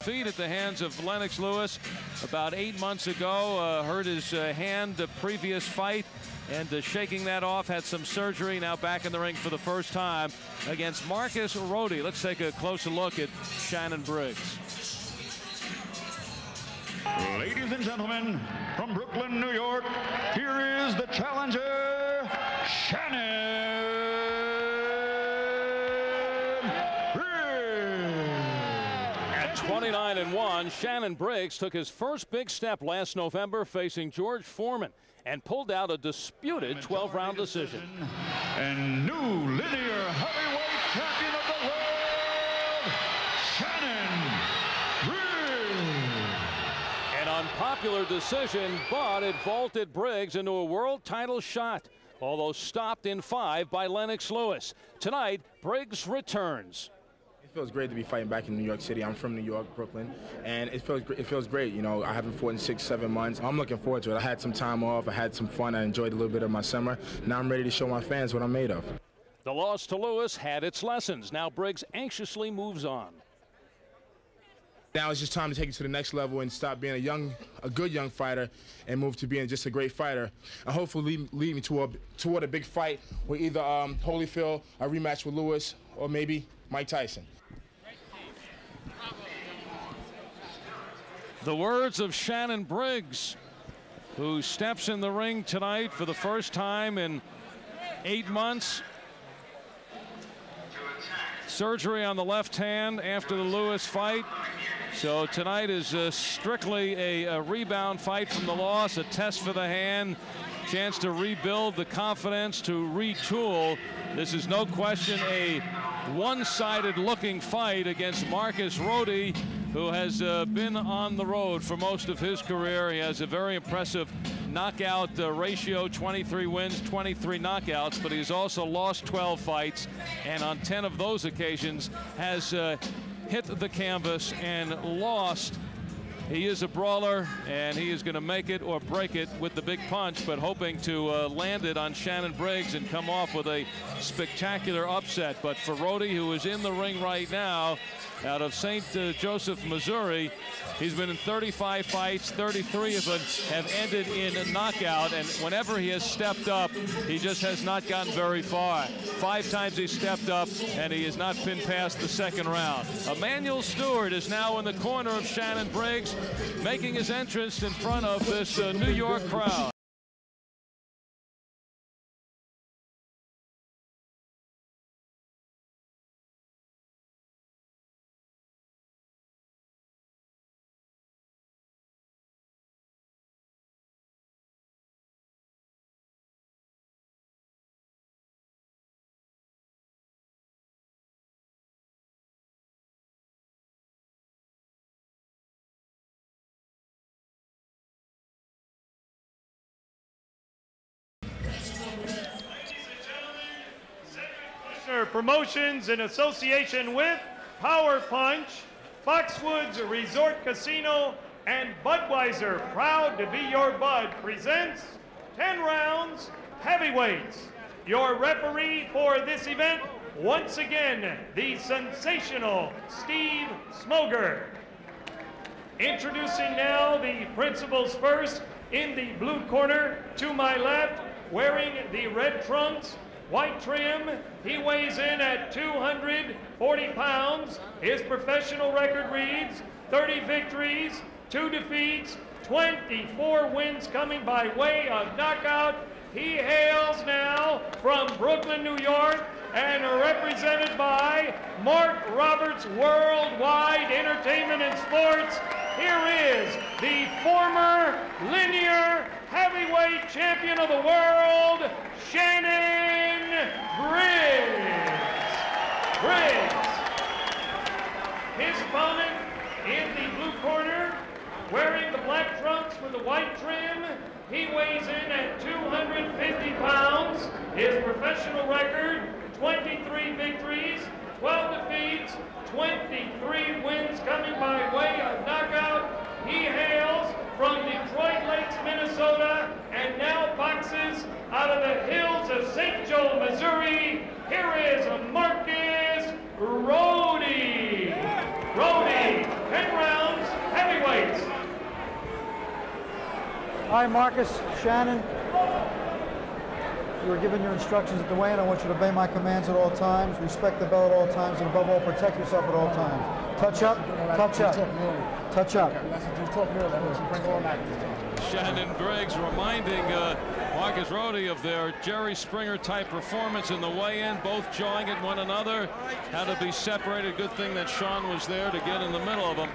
defeat at the hands of Lennox Lewis about 8 months ago. Hurt his hand the previous fight, and shaking that off, had some surgery, now back in the ring for the first time against Marcus Rhode. Let's take a closer look at Shannon Briggs. Ladies and gentlemen, from Brooklyn, New York, here is the challenger, Shannon Briggs. At 29-1, Shannon Briggs took his first big step last November facing George Foreman and pulled out a disputed 12-round decision. And new linear heavyweight champion of the world, Shannon Briggs. An unpopular decision, but it vaulted Briggs into a world title shot, although stopped in 5 by Lennox Lewis. Tonight, Briggs returns. It feels great to be fighting back in New York City. I'm from New York, Brooklyn, and it feels great. You know, I haven't fought in 6-7 months. I'm looking forward to it. I had some time off. I had some fun. I enjoyed a little bit of my summer. Now I'm ready to show my fans what I'm made of. The loss to Lewis had its lessons. Now Briggs anxiously moves on. Now it's just time to take it to the next level and stop being a good young fighter and move to being just a great fighter. And hopefully lead me toward a big fight with either Holyfield, a rematch with Lewis, or maybe Mike Tyson. The words of Shannon Briggs, who steps in the ring tonight for the first time in 8 months. Surgery on the left hand after the Lewis fight. So tonight is strictly a rebound fight from the loss, a test for the hand, chance to rebuild the confidence, to retool. This is no question a one-sided looking fight against Marcus Rhode, who has been on the road for most of his career. He has a very impressive knockout ratio, 23 wins, 23 knockouts, but he's also lost 12 fights, and on 10 of those occasions has hit the canvas and lost. He is a brawler, and he is going to make it or break it with the big punch, but hoping to land it on Shannon Briggs and come off with a spectacular upset. But for Rhode, who is in the ring right now out of St. Joseph, Missouri, he's been in 35 fights, 33 of them have ended in a knockout, and whenever he has stepped up, he just has not gotten very far. 5 times he stepped up, and he has not been past the second round. Emmanuel Stewart is now in the corner of Shannon Briggs, making his entrance in front of this New York crowd. Promotions in association with Power Punch, Foxwoods Resort Casino, and Budweiser, proud to be your bud, presents 10 rounds heavyweights. Your referee for this event, once again, the sensational Steve Smoger. Introducing now the principals first. In the blue corner, to my left, wearing the red trunks, white trim, he weighs in at 240 pounds. His professional record reads 30 victories, 2 defeats, 24 wins coming by way of knockout. He hails now from Brooklyn, New York, and represented by Mark Roberts Worldwide Entertainment and Sports. Here is the former linear heavyweight champion of the world, Shannon Briggs. His opponent in the blue corner, wearing the black trunks with the white trim, he weighs in at 250 pounds. His professional record, 23 victories, 12 defeats, 23 wins coming by way of knockout. He hails from Detroit Lakes, Minnesota, and now boxes out of the hills of St. Joe, Missouri. Here is Marcus Rhode. 10 rounds. Hi, Marcus, Shannon. You were given your instructions at the weigh-in. I want you to obey my commands at all times, respect the bell at all times, and above all, protect yourself at all times. Touch up, touch up, touch up. Shannon Briggs reminding Marcus Rhode of their Jerry Springer type performance in the weigh-in, both jawing at one another, had to be separated. Good thing that Sean was there to get in the middle of them.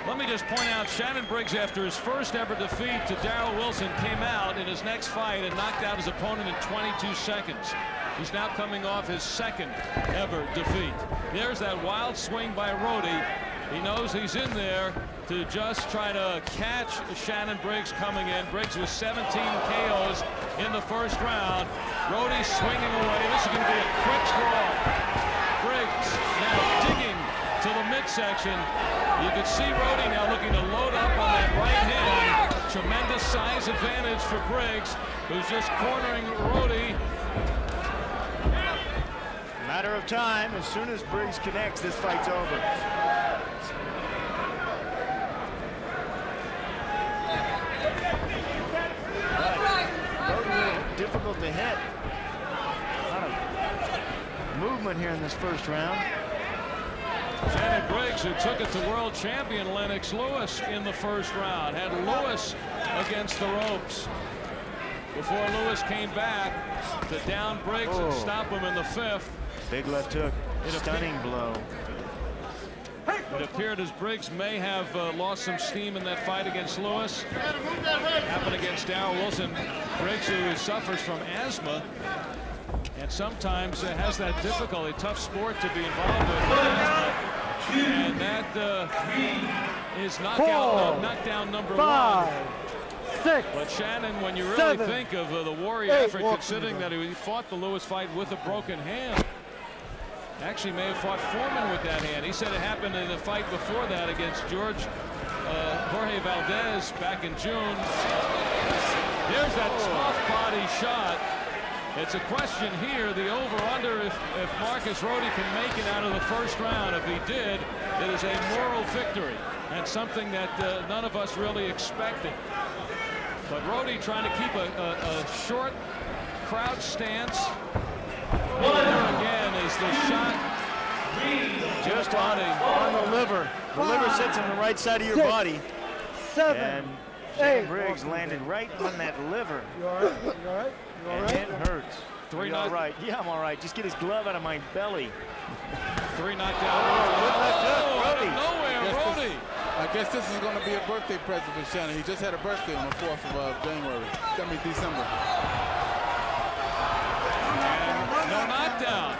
Let me just point out, Shannon Briggs, after his first ever defeat to Darrell Wilson, came out in his next fight and knocked out his opponent in 22 seconds. He's now coming off his second ever defeat. There's that wild swing by Rhode. He knows he's in there to just try to catch Shannon Briggs coming in. Briggs with 17 KOs in the first round. Rhode swinging away. This is going to be a quick draw. Briggs now digging to the midsection. You can see Rhode now looking to load up on that right hand. Tremendous size advantage for Briggs, who's just cornering Rhode. Matter of time. As soon as Briggs connects, this fight's over. Difficult to hit. A lot of movement here in this first round. Shannon Briggs, who took it to world champion Lennox Lewis in the first round, had Lewis against the ropes before Lewis came back to down Briggs and stop him in the fifth. Big left hook, stunning blow. It appeared as Briggs may have lost some steam in that fight against Lewis. Happened against Darrell Wilson. Briggs, who suffers from asthma and sometimes has that difficulty, tough sport to be involved with. And that is knockdown number 1. 6. But Shannon, when you really think of the Warrior effort, considering that he fought the Lewis fight with a broken hand, actually may have fought Foreman with that hand. He said it happened in the fight before that against Jorge Valdez back in June. There's that tough body shot. It's a question here, the over-under, if Marcus Rhode can make it out of the first round. If he did, it is a moral victory and something that none of us really expected. But Rhode trying to keep a short crouch stance. There again is the shot. Just on the liver. The liver sits on the right side of your body. 7. And Shannon Briggs landed right on that liver. You all right? You all right? You all right? And it hurts. Three all right. Yeah, I'm all right. Just get his glove out of my belly. 3 knockdown. Out of nowhere, Rhode. I guess this is going to be a birthday present for Shannon. He just had a birthday on the 4th of January. December. No knockdown.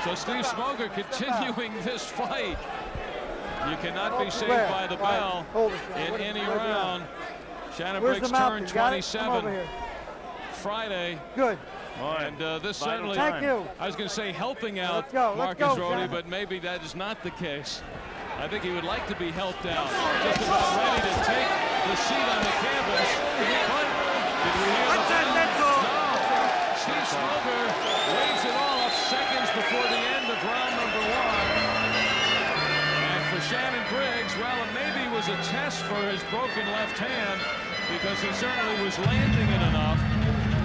So Steve Smoker continuing this fight. You cannot be saved by the bell in any round. Shannon Briggs turned 27 Friday. Good. And this certainly, Thank you. I was going to say helping out Marcus Rhode, but maybe that is not the case. I think he would like to be helped out. Just about ready to take the seat on the canvas. But did we hear no. Steve Smoker waves it off seconds before the end of round number 1. And for Shannon Briggs, well, it maybe was a test for his broken left hand, because he certainly was landing it enough,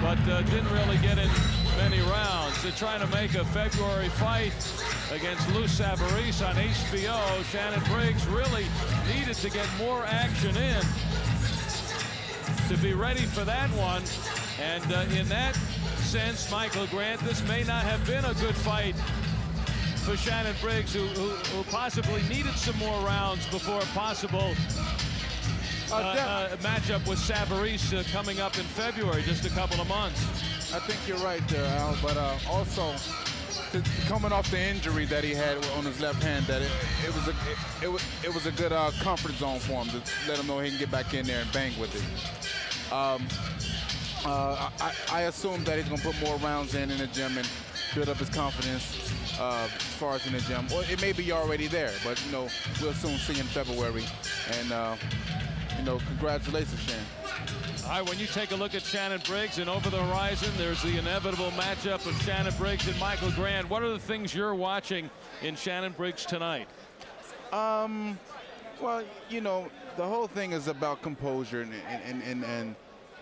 but didn't really get in many rounds. They're trying to make a February fight against Lou Savarese on HBO. Shannon Briggs really needed to get more action in to be ready for that one. And in that sense, Michael Grant, this may not have been a good fight for Shannon Briggs, who possibly needed some more rounds before a possible matchup with Savarese coming up in February, just a couple of months. I think you're right there, Al, but also coming off the injury that he had on his left hand, that it was a good comfort zone for him to let him know he can get back in there and bang with it. I assume that he's going to put more rounds in the gym and build up his confidence as far as in the gym. Or it may be already there, but, you know, we'll soon see in February. And, you know, congratulations, Shannon. All right, when you take a look at Shannon Briggs and over the horizon, there's the inevitable matchup of Shannon Briggs and Michael Grant. What are the things you're watching in Shannon Briggs tonight? Well, you know, the whole thing is about composure and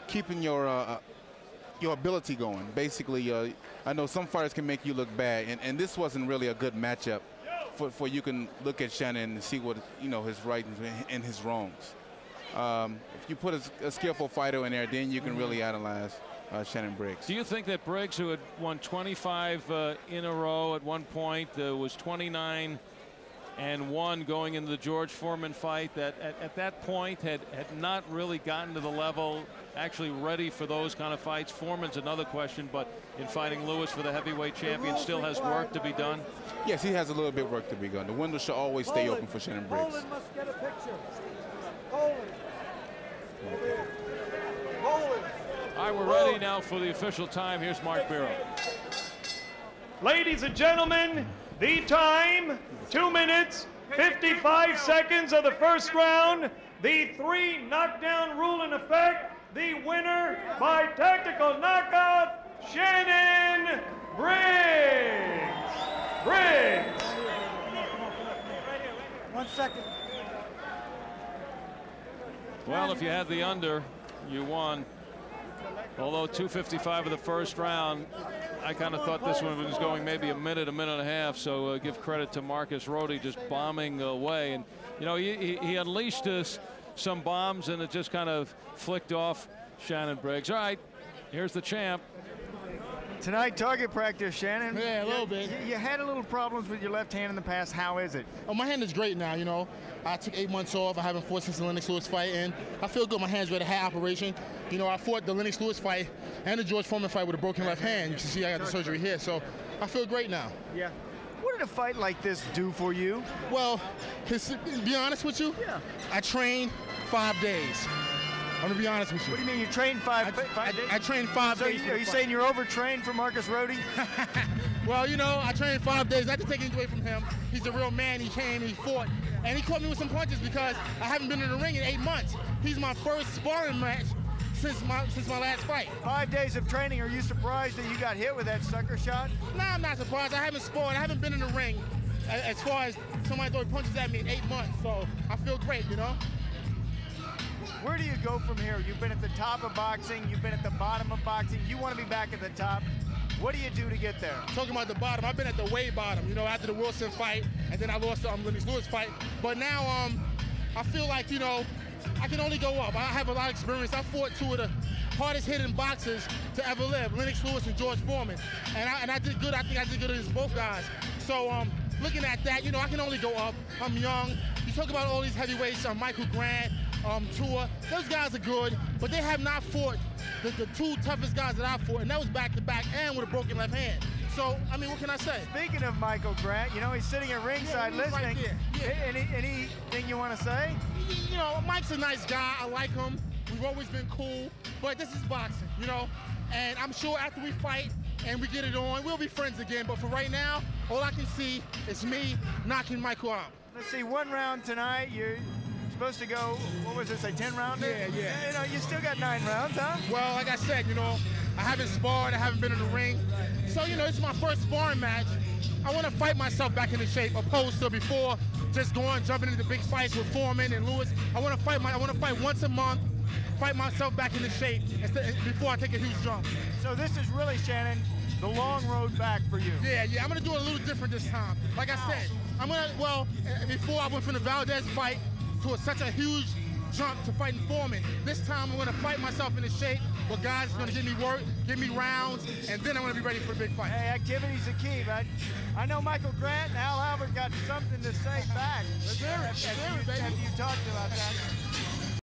keeping your ability going. Basically, I know some fighters can make you look bad, and this wasn't really a good matchup for you can look at Shannon and see what, you know, his rights and his wrongs. If you put a skillful fighter in there, then you can really analyze Shannon Briggs. Do you think that Briggs, who had won 25 in a row at one point, was 29-1 going into the George Foreman fight, that at that point had not really gotten to the level actually ready for those kind of fights? Foreman's another question, but in fighting Lewis for the heavyweight champion still has work to be done? Yes, he has a little bit of work to be done. The window should always stay open for Shannon Briggs. Roland must get a picture. Roland. Roland. All right, we're ready now for the official time. Here's Mark Biro. Ladies and gentlemen, the time, 2 minutes, 55 seconds of the first round. The 3 knockdown rule in effect. The winner by tactical knockout, Shannon Briggs. Briggs. 1 second. Well, if you had the under, you won. Although 2:55 of the first round, I kind of thought this one was going maybe a minute and a half. So give credit to Marcus Rhode just bombing away. And, you know, he unleashed some bombs, and it just kind of flicked off Shannon Briggs. All right, here's the champ. Tonight, target practice, Shannon. Yeah, a little bit. You had a little problems with your left hand in the past. How is it? Oh, my hand is great now, you know. I took 8 months off. I haven't fought since the Lennox Lewis fight, and I feel good. My hand's ready to have operation. You know, I fought the Lennox Lewis fight and the George Foreman fight with a broken left hand. You can see I got the surgery here, so I feel great now. Yeah. What did a fight like this do for you? Well, to be honest with you, I trained 5 days. I'm gonna be honest with you. What do you mean you trained five days? I trained 5 days. Are you saying you're overtrained for Marcus Rhode? Well, you know, I trained 5 days. Not to take anything away from him. He's a real man. He came, he fought, and he caught me with some punches because I haven't been in the ring in 8 months. He's my first sparring match since my last fight. 5 days of training. Are you surprised that you got hit with that sucker shot? Nah, I'm not surprised. I haven't sparred. I haven't been in the ring as far as somebody throwing punches at me in 8 months. So I feel great, you know. Where do you go from here? You've been at the top of boxing. You've been at the bottom of boxing. You want to be back at the top. What do you do to get there? Talking about the bottom, I've been at the way bottom, you know, after the Wilson fight, and then I lost the Lennox Lewis fight. But now I feel like, you know, I can only go up. I have a lot of experience. I fought 2 of the hardest hitting boxers to ever live, Lennox Lewis and George Foreman. And I did good. I think I did good against both guys. So looking at that, you know, I can only go up. I'm young. You talk about all these heavyweights, Michael Grant, Tua. Those guys are good, but they have not fought the 2 toughest guys that I fought, and that was back-to-back and with a broken left hand. So, I mean, what can I say? Speaking of Michael Grant, you know, he's sitting at ringside listening. Right anything you want to say? You know, Mike's a nice guy. I like him. We've always been cool, but this is boxing, you know? And I'm sure after we fight and we get it on, we'll be friends again. But for right now, all I can see is me knocking Michael out. Let's see, 1 round tonight. You're supposed to go, what was it, say 10 rounder? Yeah. You know, you still got 9 rounds, huh? Well, like I said, you know, I haven't sparred, I haven't been in the ring. So, you know, this is my first sparring match. I want to fight myself back into shape, opposed to before just jumping into big fights with Foreman and Lewis. I want to fight once a month, fight myself back into shape before I take a huge jump. So this is really, Shannon, the long road back for you. Yeah, I'm going to do it a little different this time. Like I said, before I went from the Valdez fight to such a huge jump to fighting Foreman. This time I'm going to fight myself into shape where guys are going to give me work, give me rounds, and then I'm going to be ready for the big fight. Hey, activity's the key, but I know Michael Grant and Al Albert got something to say back. Let's hear it, baby. Have you talked about that?